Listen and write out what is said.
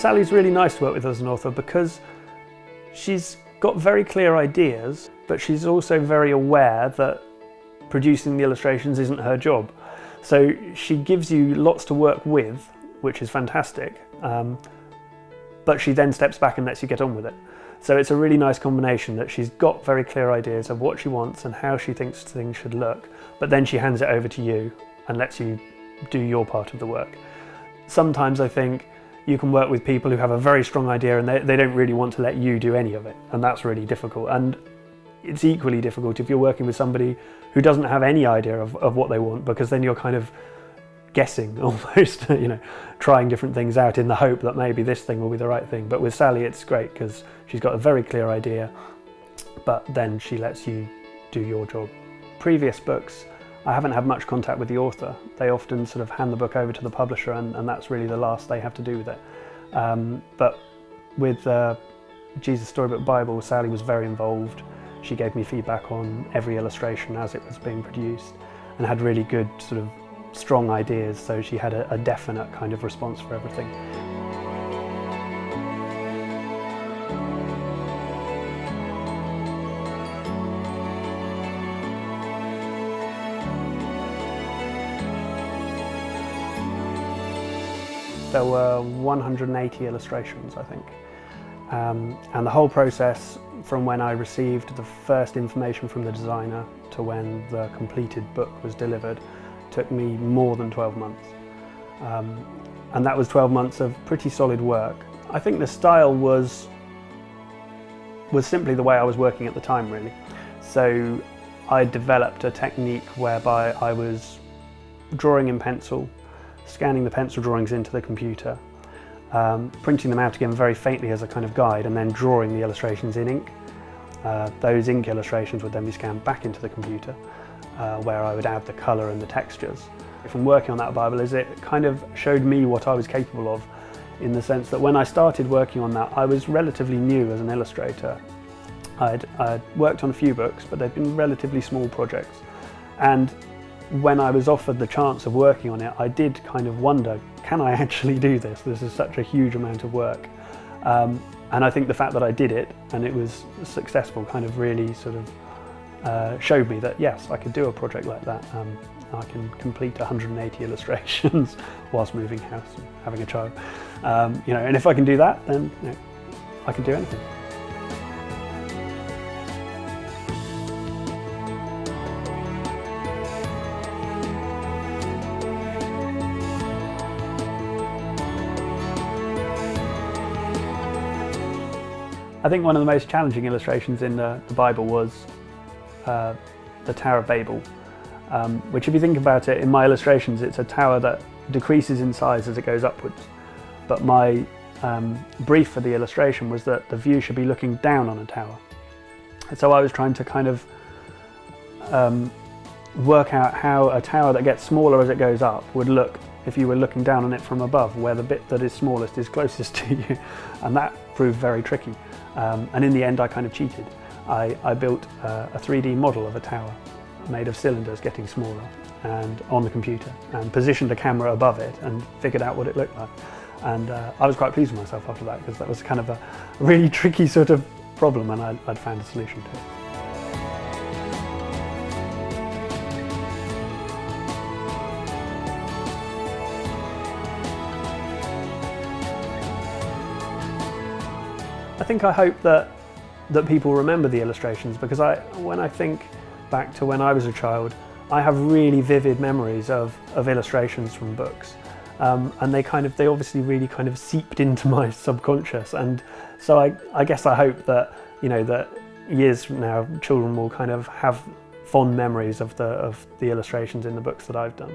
Sally's really nice to work with as an author because she's got very clear ideas, but she's also very aware that producing the illustrations isn't her job. So she gives you lots to work with, which is fantastic, but she then steps back and lets you get on with it. So it's a really nice combination that she's got very clear ideas of what she wants and how she thinks things should look, but then she hands it over to you and lets you do your part of the work. Sometimes I think you can work with people who have a very strong idea and they don't really want to let you do any of it, and that's really difficult. And it's equally difficult if you're working with somebody who doesn't have any idea of what they want, because then you're kind of guessing almost, trying different things out in the hope that maybe this thing will be the right thing. But with Sally it's great because she's got a very clear idea, but then she lets you do your job. Previous books, I haven't had much contact with the author. They often sort of hand the book over to the publisher and that's really the last they have to do with it. But with Jesus Storybook Bible, Sally was very involved. She gave me feedback on every illustration as it was being produced and had really good sort of strong ideas, so she had a definite kind of response for everything. There were 180 illustrations, I think. And the whole process from when I received the first information from the designer to when the completed book was delivered took me more than 12 months. And that was 12 months of pretty solid work. I think the style was simply the way I was working at the time, really. So I developed a technique whereby I was drawing in pencil, scanning the pencil drawings into the computer, printing them out again very faintly as a kind of guide, and then drawing the illustrations in ink. Those ink illustrations would then be scanned back into the computer, where I would add the colour and the textures. From working on that Bible, it kind of showed me what I was capable of, in the sense that when I started working on that, I was relatively new as an illustrator. I'd worked on a few books, but they'd been relatively small projects. And when I was offered the chance of working on it, I did kind of wonder, can I actually do this? This is such a huge amount of work. And I think the fact that I did it and it was successful kind of really sort of showed me that yes, I could do a project like that. I can complete 180 illustrations whilst moving house and having a child. And if I can do that, then I can do anything. I think one of the most challenging illustrations in the Bible was the Tower of Babel, which, if you think about it, in my illustrations it's a tower that decreases in size as it goes upwards. But my brief for the illustration was that the view should be looking down on a tower. And so I was trying to kind of work out how a tower that gets smaller as it goes up would look if you were looking down on it from above, where the bit that is smallest is closest to you. And that proved very tricky. And in the end I kind of cheated. I built a 3D model of a tower made of cylinders getting smaller and on the computer, and positioned a camera above it and figured out what it looked like. And I was quite pleased with myself after that, because that was kind of a really tricky sort of problem, and I'd found a solution to it. I hope that people remember the illustrations, because when I think back to when I was a child, I have really vivid memories of illustrations from books, and they obviously really kind of seeped into my subconscious. And so I guess I hope that that years from now children will kind of have fond memories of the illustrations in the books that I've done.